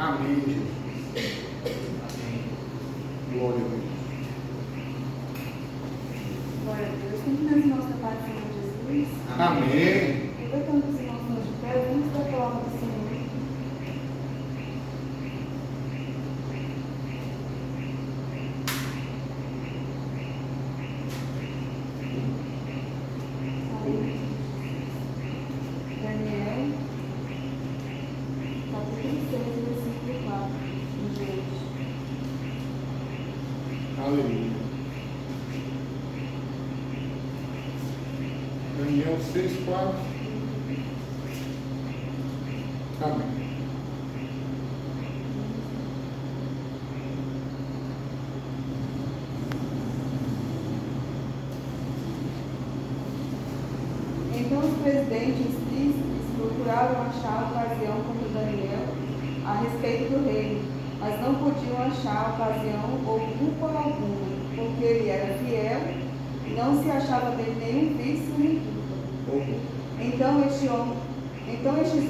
Amém, Jesus. Amém. Glória a Deus. Glória a Deus. Sempre nas mãos da paz do Senhor Jesus. Amém. Aproveitando que os irmãos estão de pé, vamos para a palavra do Senhor. Daniel, capítulo 6, versículo 4, em diante. Aleluia. Daniel 6:4. Amém. Então os presidentes e os príncipes procuraram achar ocasião contra Daniel a respeito do rei, mas não podiam achar ocasião ou culpa alguma, porque ele era fiel e não se achava dele nenhum vício nem culpa. Então estes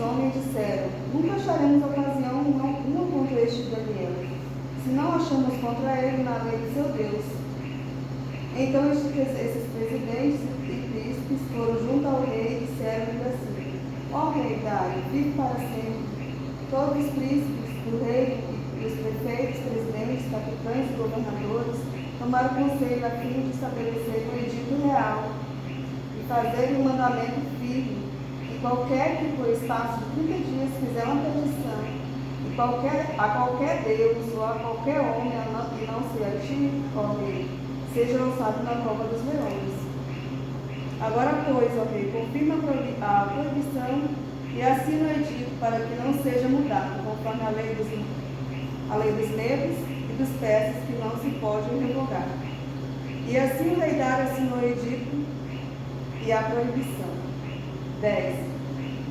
homens disseram: nunca acharemos ocasião alguma contra este Daniel, se não achamos contra ele na lei de seu Deus. Então esses presidentes e príncipes foram junto ao rei e disseram-lhe assim: ó rei Dário, vive para sempre. Todos os príncipes do rei e os prefeitos, presidentes, capitães e governadores tomaram conselho a fim de estabelecer um edito real e fazer um mandamento firme, que qualquer que por espaço de 30 dias fizer uma petição a qualquer Deus ou a qualquer homem e não se a ti, ó rei, seja lançado na cova dos leões. Agora, pois, ó rei, confirma a proibição e assina o edito para que não seja mudado, conforme a lei dos medos e dos persas, que não se pode revogar. E assim o rei Dário assinou o edito e a proibição. 10.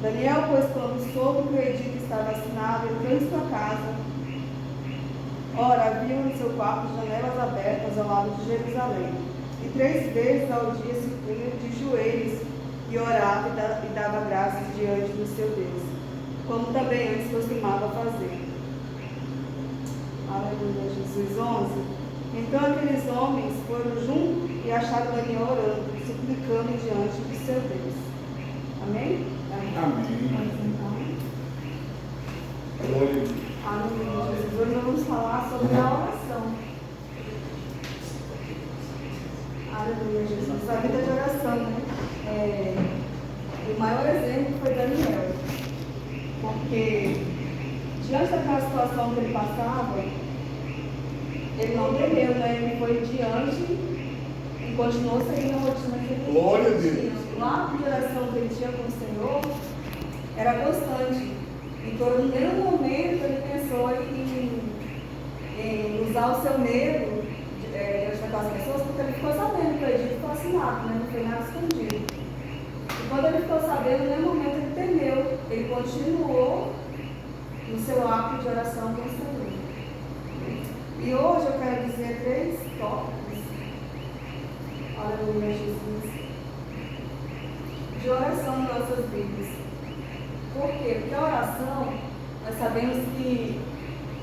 Daniel, pois, quando soube que o edito estava assinado, entrou em sua casa. Ora, havia no seu quarto janelas abertas ao lado de Jerusalém. E 3 vezes ao dia se punha de joelhos e orava e dava graças diante do seu Deus, como também antes costumava fazer. Aleluia, Jesus. 11. Então aqueles homens foram junto e acharam Daniel orando, suplicando diante do seu Deus. Amém? Amém. Glória a Deus. Aleluia, Jesus. Hoje nós vamos falar sobre a oração. Aleluia, Jesus. A vida de oração, né? O maior exemplo foi Daniel. Porque diante daquela situação que ele passava, ele não temeu, né? Ele foi diante e continuou seguindo a rotina que ele tinha. Glória a Deus. O ato de oração que ele tinha com o Senhor era constante. E por nenhum momento ele pensou em usar o seu medo diante daquelas pessoas, porque ele ficou sabendo que o edito foi assinado, né? Não foi nada escondido. E quando ele ficou sabendo, em nenhum momento ele temeu. Ele continuou no seu ato de oração com o Senhor. E hoje eu quero dizer 3 tópicos. Aleluia, Jesus. De oração em nossas vidas. Por quê? Porque a oração, nós sabemos que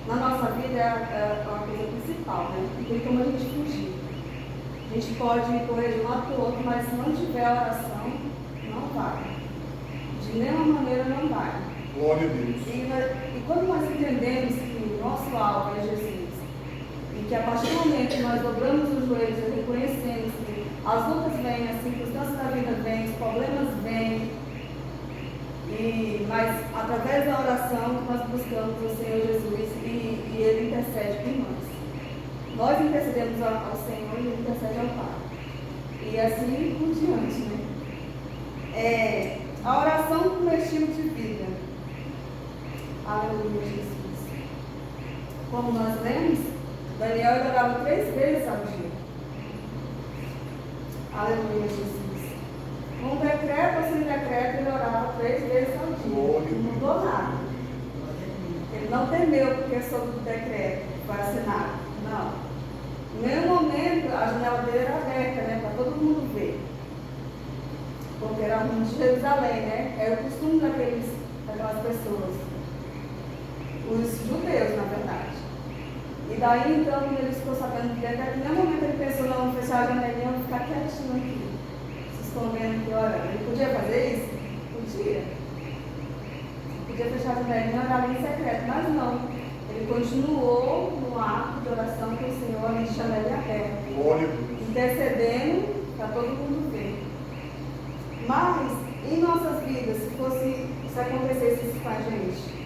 na nossa vida é uma coisa principal, né? Não tem como a gente fugir. A gente pode correr de um lado para o outro, mas se não tiver oração, não vai. De nenhuma maneira não vai. Glória a Deus. E quando nós entendemos que o nosso alvo é Jesus, e que a partir do momento que nós dobramos os joelhos e reconhecemos que as lutas vêm, as circunstâncias da vida vêm, os problemas vêm, mas através da oração nós buscamos o Senhor Jesus e Ele intercede por nós. Nós intercedemos ao Senhor e Ele intercede ao Pai. E assim por diante, né? A oração como estilo de vida. Aleluia, Jesus. Como nós lemos, Daniel orava 3 vezes ao dia. Aleluia, Jesus. Com decreto ou sem decreto, ele orava 3 vezes ao dia. Não mudou nada. Ele não temeu porque soube do decreto que foi assinado. Não. Em nenhum momento a janela dele era aberta, né? Para todo mundo ver. Porque era rumo de Jerusalém, né? Era o costume daquelas pessoas. os judeus, na verdade. E daí, então, quando ele ficou sabendo que até nenhum momento ele pensou, não, vou fechar a janelinha, vou ficar quietinho aqui, se escondendo aqui, orando. Ele podia fazer isso? Podia. Podia fechar a janelinha e orar ali em secreto, mas não. Ele continuou no ato de oração com o Senhor, ali de janela aberta, Glória a Deus. intercedendo para todo mundo ver. Mas, em nossas vidas, se acontecesse isso com a gente,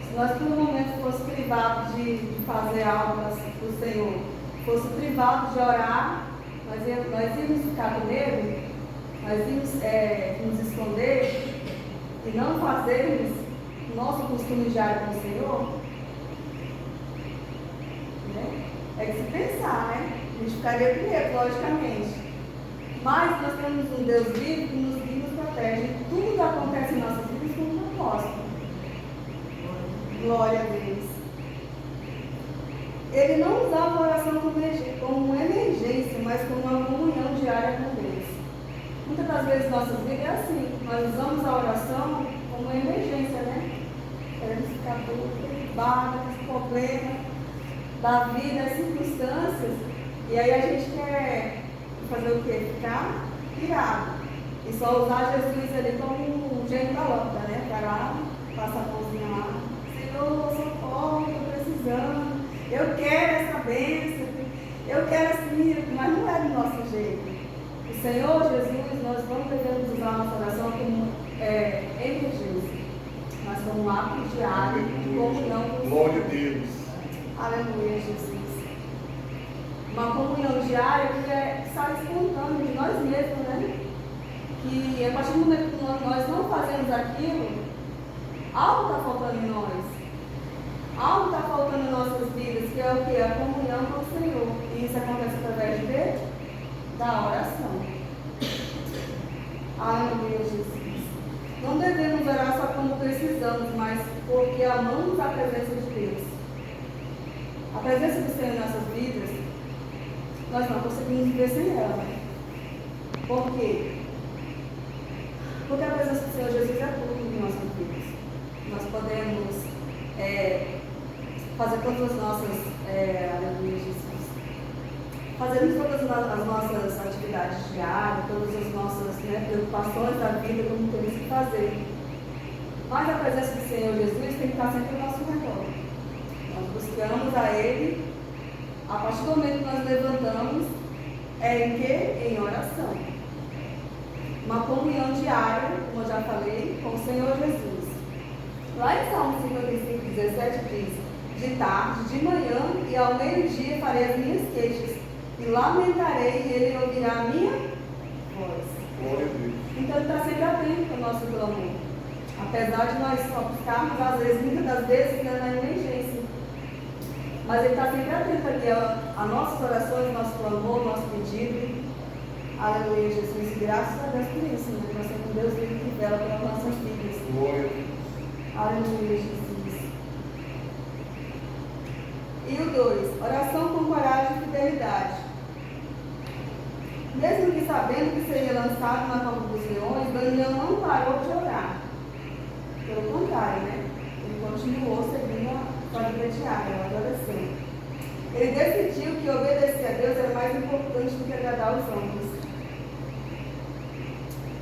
se nós por um momento fosse privados de fazer algo para o Senhor, fosse privados de orar, nós íamos ficar com medo, nós íamos nos esconder e não fazermos o nosso costume diário com o Senhor, né? É que se pensar, né? A gente ficaria com medo, logicamente. Mas nós temos um Deus vivo que nos guia e nos protege. Tudo que acontece em nossas vidas com um propósito. Glória a Deus. Ele não usava a oração como uma emergência, mas como uma comunhão diária com Deus. Muitas das vezes nossas vidas é assim. Nós usamos a oração como uma emergência, né? Queremos ficar preocupados com os problemas da vida, as circunstâncias. E aí a gente quer fazer o quê? Ficar pirado. E só usar Jesus ali como um gênio da lâmpada, né? Para lá, passar a mãozinha lá. Senhor, socorro, estou precisando. Eu quero essa bênção. Eu quero esse miracle, mas não é do nosso jeito. O Senhor Jesus, nós vamos devemos usar a nossa oração como emergência, mas como um ato diário de comunhão com o Senhor. Glória a Deus. Aleluia, Jesus. Uma comunhão diária que sai espontânea de nós mesmos, né? Que a partir do momento que nós não fazemos aquilo, algo está faltando em nós. Algo está faltando em nossas vidas, que é o que? A comunhão com o Senhor. E isso acontece através de quê? Da oração. Aleluia, Jesus. Não devemos orar só quando precisamos, mas porque amamos a presença de Deus. A presença do Senhor em nossas vidas, nós não conseguimos viver sem ela. Né? Por quê? Porque a presença do Senhor Jesus é tudo em nossas vidas. Nós podemos fazer todas as nossas, aleluia, Jesus. Fazemos todas as nossas atividades diárias, todas as nossas preocupações da vida, como temos que fazer. Mas a presença do Senhor Jesus tem que estar sempre ao nosso redor. Nós buscamos a Ele, a partir do momento que nós levantamos, em quê? Em oração. Uma comunhão diária, como eu já falei, com o Senhor Jesus. Lá em Salmo 55, 17 diz: de tarde, de manhã e ao meio-dia farei as minhas queixas, e lamentarei, e Ele ouvirá a minha voz. Glória a Deus. Então Ele está sempre atento ao nosso clamor. Apesar de nós só buscarmos, às vezes, muitas das vezes, na emergência. Mas Ele está sempre atento ali a nossas orações, nosso clamor, nosso pedido. Aleluia, Jesus. E graças a Deus por isso, né? Nós temos um Deus vivo que vela pelas nossas vidas. Glória a Deus. Aleluia, Jesus. E o 2, oração com coragem e fidelidade. Mesmo que sabendo que seria lançado na cova dos leões, Daniel não parou de orar. Pelo contrário, né? Ele continuou seguindo a vida diária, a adoração. Ele decidiu que obedecer a Deus era mais importante do que agradar os homens.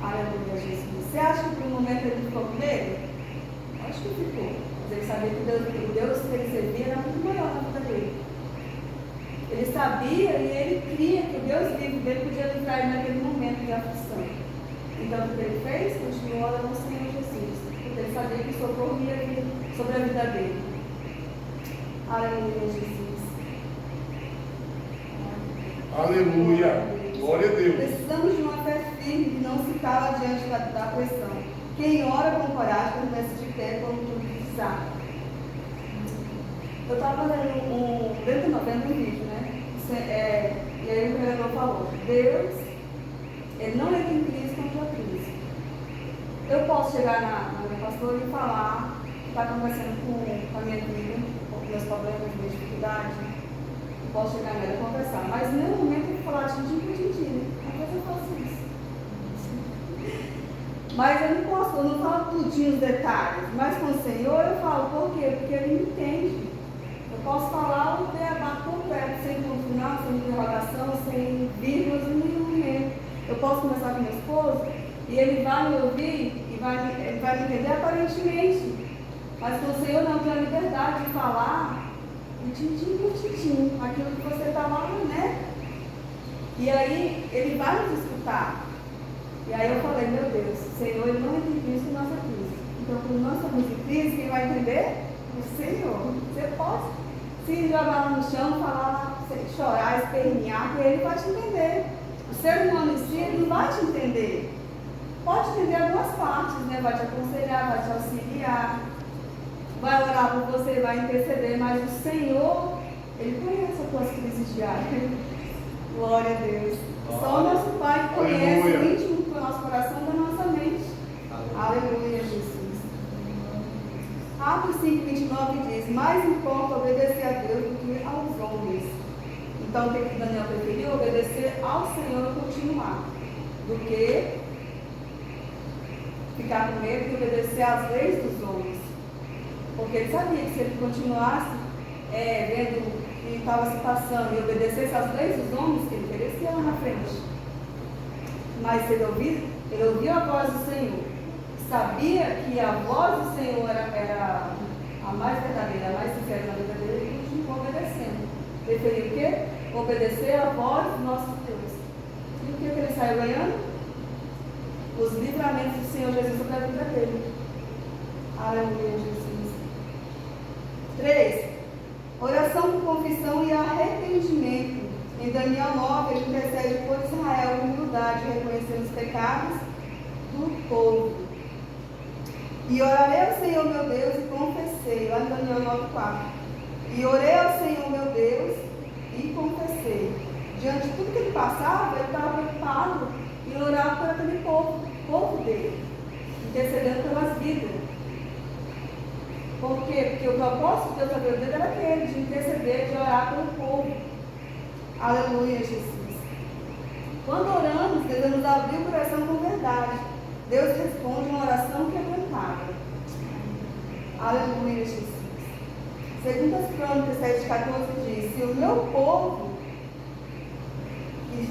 Aleluia, Jesus. Você acha que por um momento ele ficou com medo? Acho que ficou. Mas ele sabia que o Deus que ele servia era muito maior na vida dele. Ele sabia e ele cria que o Deus vivo dele podia livrar ele naquele momento de aflição. Então o que ele fez? Continuou orando ao Senhor Jesus. Porque ele sabia que o socorro ia vir sobre a vida dele. Aleluia, Jesus. Aleluia. Glória a Deus. Precisamos de uma fé firme que não se cala diante da pressão. Quem ora com coragem permanece de pé quando tudo precisar. Eu estava vendo um vídeo, né? E aí o vereador falou: Deus, Ele não é quem cria contra a crise. Eu posso chegar na minha pastora e falar que está acontecendo com a minha vida, com meus problemas, minhas dificuldades. Eu posso chegar nela e conversar, mas em nenhum momento eu vou falar tintim por tintim, né? Às vezes eu faço isso. Mas eu não falo tudinho os detalhes. Mas com o Senhor eu falo, por quê? Porque Ele me entende. Eu posso falar o beabá completo, sem ponto final, sem interrogação, sem vírgulas em nenhum momento. Eu posso conversar com meu esposo e ele vai me ouvir e ele vai me entender aparentemente. Mas com o Senhor não tem a liberdade de falar tintim por tintim, aquilo que você está lá, né? E aí ele vai nos escutar. E aí eu falei, meu Deus, o Senhor ele não entra em Cristo e nós é Cristo. Então, quando nós estamos em Cristo, quem vai entender? O Senhor. Você pode se jogar lá no chão, falar, chorar, espernear, que Ele vai te entender. O ser humano em si, ele não vai te entender. Pode entender algumas partes, né? Vai te aconselhar, vai te auxiliar, vai orar por você, vai interceder, mas o Senhor, Ele conhece as tuas crises diárias. Glória a Deus. Só o nosso Pai que conhece o íntimo do nosso coração e da nossa mente. Aleluia, Jesus. Atos 5:29 diz, mais importa obedecer a Deus do que aos homens. Então, o que Daniel preferiu? Obedecer ao Senhor e continuar, do que ficar com medo de obedecer às leis dos homens. Porque ele sabia que se ele continuasse vendo o que estava se passando e obedecesse às leis dos homens, que ele perecia lá na frente. Mas ele ouviu a voz do Senhor. Sabia que a voz do Senhor era a mais verdadeira, a mais sincera na vida dele, e continuou obedecendo. Preferiu o quê? Obedecer a voz do nosso Deus. E o que ele saiu ganhando? Os livramentos do Senhor Jesus sobre a vida dele. Aleluia, Jesus. 3. Oração por confissão e arrependimento. Em Daniel 9, ele intercede por Israel com humildade, reconhecendo os pecados do povo. E orarei ao Senhor meu Deus e confessei, lá em Daniel 9:4. E orei ao Senhor meu Deus e confessei. Diante de tudo que ele passava, ele estava preocupado em orar por aquele povo dele, intercedendo pelas vidas. Por quê? Porque o propósito de Deus na vida dele era aquele, de interceder, de orar pelo povo. Aleluia, Jesus. Quando oramos, devemos abrir o coração com verdade. Deus responde uma oração quebrantada. Aleluia, Jesus. Segundo as Crônicas 7:14 diz, se o meu povo, que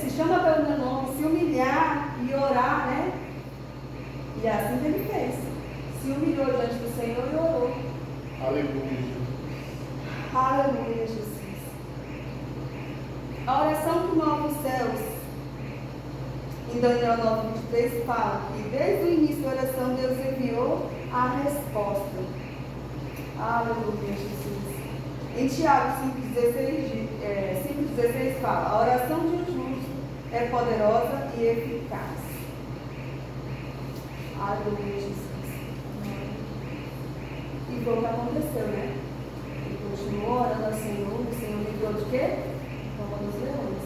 se chama pelo meu nome, se humilhar e orar, né? E é assim que ele fez. Se humilhou diante do Senhor e orou. Aleluia, Jesus. Aleluia, Jesus. A oração que move os céus, em Daniel 9:23, fala que desde o início da oração Deus enviou a resposta. Aleluia, Jesus. Em Tiago 5:16 fala, a oração de um justo é poderosa e eficaz. Aleluia, Jesus. E foi o que aconteceu, né? Ele continuou orando ao Senhor, o Senhor livrou de quê? Como dos leões.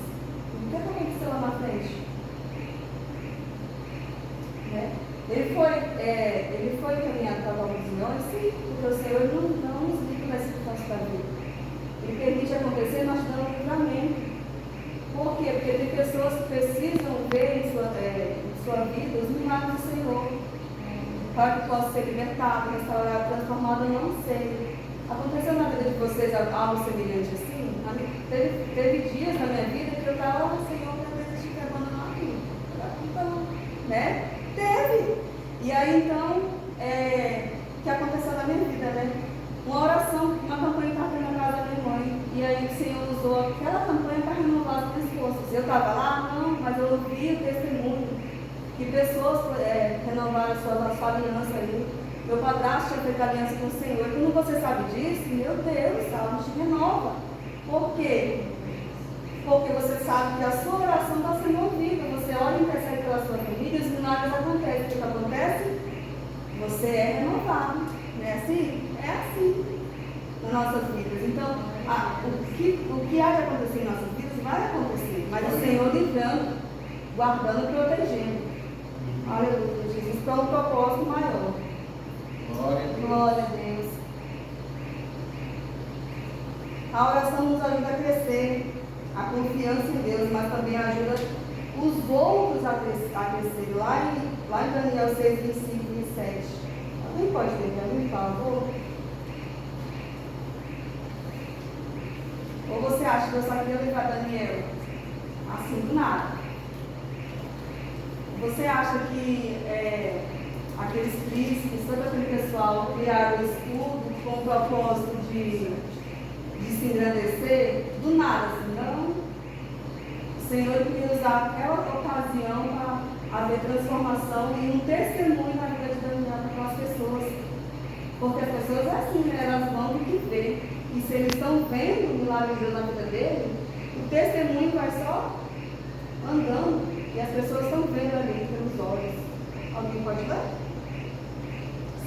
O que aconteceu lá na frente? Né? Ele foi caminhado para alguns dos leões, sim, porque o Senhor não nos livra das circunstâncias da vida. Ele permite acontecer, nós damos livramento. Por quê? Porque tem pessoas que precisam ver em sua vida os milagres do Senhor, para que possa ser libertado, restaurado, transformado, eu não sei. Aconteceu na vida de vocês algo semelhante assim? Teve dias na minha vida que eu estava, Senhor, minha vida te abandonar aqui. Né? Teve. E aí então, o que aconteceu na minha vida, né? Uma oração, uma campanha estava na casa da minha mãe. E aí o Senhor usou aquela campanha para renovar as minhas forças. Eu estava lá? Não, mas eu ouvi o testemunho que pessoas renovaram a sua aliança ali. Meu padrasto tinha feito aliança com o Senhor. E quando você sabe disso, meu Deus, algo te renova. Por quê? Porque você sabe que a sua oração está sendo ouvida. Você ora e intercede pela sua família e os milagres acontecem. O que acontece? Você é renovado. Não é assim? É assim nas nossas vidas. Então, o que há de acontecer em nossas vidas vai acontecer. Mas o Senhor livrando, guardando e protegendo. Aleluia, Jesus, para um propósito maior. Glória a Deus. A oração nos ajuda a crescer, a confiança em Deus, mas também ajuda os outros a crescerem. Lá em Daniel 6, 25 e 27. Alguém pode ler para mim, por favor? Ou você acha que eu só queria levar Daniel assim do nada? Você acha que aqueles príncipes, todo aquele pessoal criaram o estudo com o propósito de se engrandecer? Do nada, assim, não? O Senhor queria usar aquela ocasião para haver transformação e um testemunho na vida de Daniel para aquelas pessoas. Porque as pessoas é assim, né? Elas vão do que ver. E se eles estão vendo o milagre de Deus na vida dele, o testemunho vai só andando. E as pessoas estão vendo ali pelos olhos. Alguém pode ler?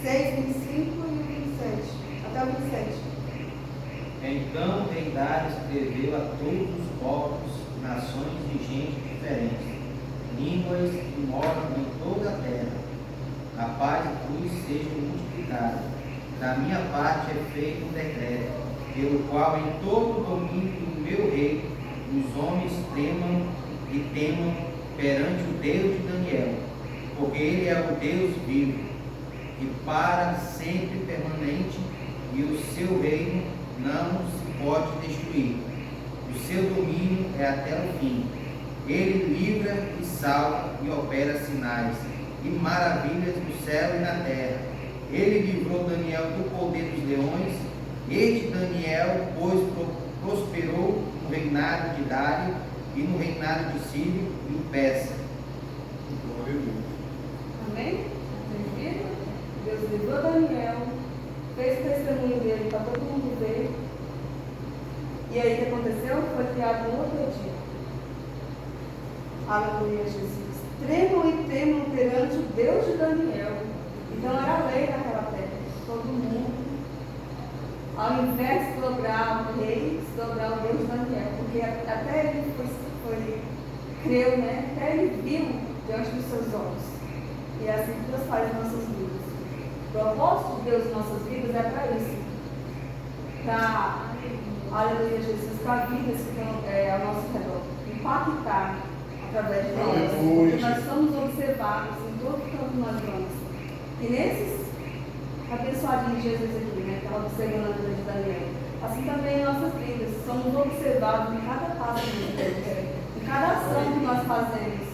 6, 25 e 27. Até o 27. Então o rei Dário escreveu a todos os povos, nações e gente diferentes, línguas que moram em toda a terra. A paz e cruz sejam multiplicadas. Da minha parte é feito um decreto, pelo qual em todo o domínio do meu rei os homens temam perante o Deus de Daniel, porque ele é o Deus vivo e para sempre permanente, e o seu reino não se pode destruir. O seu domínio é até o fim. Ele livra e salva e opera sinais e maravilhas no céu e na terra. Ele livrou Daniel do poder dos leões. Este Daniel, pois, prosperou no reinado de Dário e no reinado de Ciro e o Persa. Glória a Deus. Amém? Vocês viram? Deus livrou Daniel, fez o testemunho dele para todo mundo ver. E aí o que aconteceu? Foi criado um outro dia. Aleluia, Jesus. Tremam e temam perante o Deus de Daniel. Então era lei naquela terra. Todo mundo, ao invés de dobrar o rei, se dobrar o Deus de Daniel. Porque até ele creu, né? Até ele viu diante dos seus olhos. E é assim que Deus faz em nossas vidas. O propósito de Deus em nossas vidas é para isso. Para, aleluia, Jesus, para vidas que estão ao nosso redor. Impactar através de nós. Porque nós somos observados em todo campo que nós vamos. E nesses abençoadinhos de Jesus aqui, né? Que estava observando a vida de Daniel. Assim também em nossas vidas. Somos observados em cada passo de Deus. Em cada ação que nós fazemos.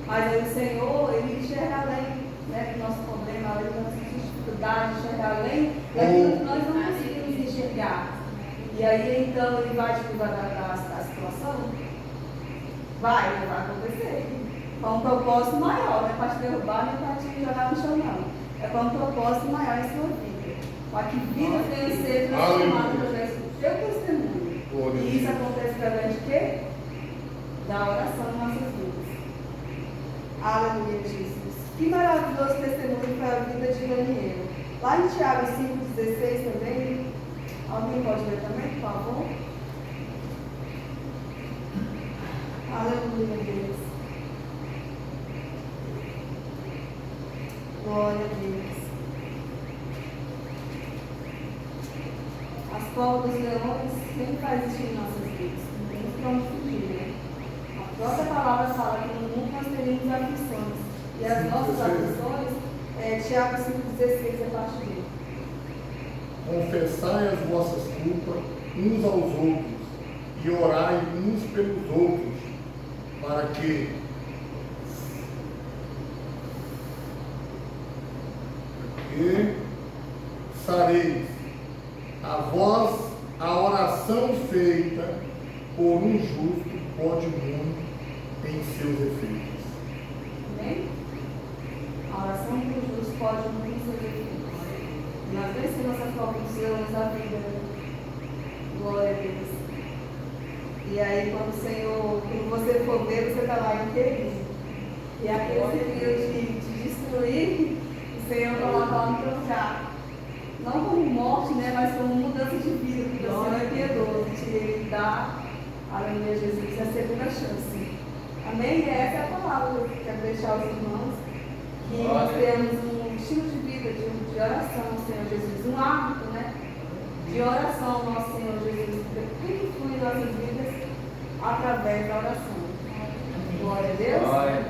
Mas aí o Senhor, Ele enxerga além, né, do nosso problema, além das nossas dificuldades, enxerga além daquilo que nós não conseguimos enxergar. E aí então Ele vai te livrar da situação? Vai acontecer. Com um propósito maior, não é para te derrubar nem para te jogar no chão, não. É para um propósito maior em sua vida. Para que vidas venham a ser transformadas através do teu testemunho. E isso acontece através de quê? Da oração em nossas vidas. Aleluia, Jesus. Que maravilhoso testemunho para a vida de Daniel. Lá em Tiago 5,16 também. Alguém pode ler também, por favor? Aleluia, Deus. Glória a Deus. As provas dos leões sempre vai existir em nossas vidas. Não temos para onde fugir, né? A própria palavra fala que no mundo nós teríamos aflições. E as nossas aflições, Tiago 5,16 a partir dele. Confessai as vossas culpas uns aos outros e orai uns pelos outros, para que sareis a vós a oração feita por um justo pode muito em seus efeitos. Amém? A oração do justo pode muito em seus efeitos. Nós vencemos essas próprias leões da vida. Glória a Deus. E aí quando o Senhor, quando você for ver, você está lá inteirinho. E aqueles que queriam te destruir, o Senhor coloca lá no teu lugar. Não como morte, né, mas como mudança de vida, porque o Senhor é piedoso e te dá, aleluia, Jesus, a segunda chance. Amém? E essa é a palavra que eu quero deixar aos irmãos, que nós temos um estilo de vida, de oração ao Senhor Jesus, um hábito, né, de oração ao nosso Senhor Jesus, porque tudo flui em nossas vidas através da oração. Glória a Deus. Glória a Deus.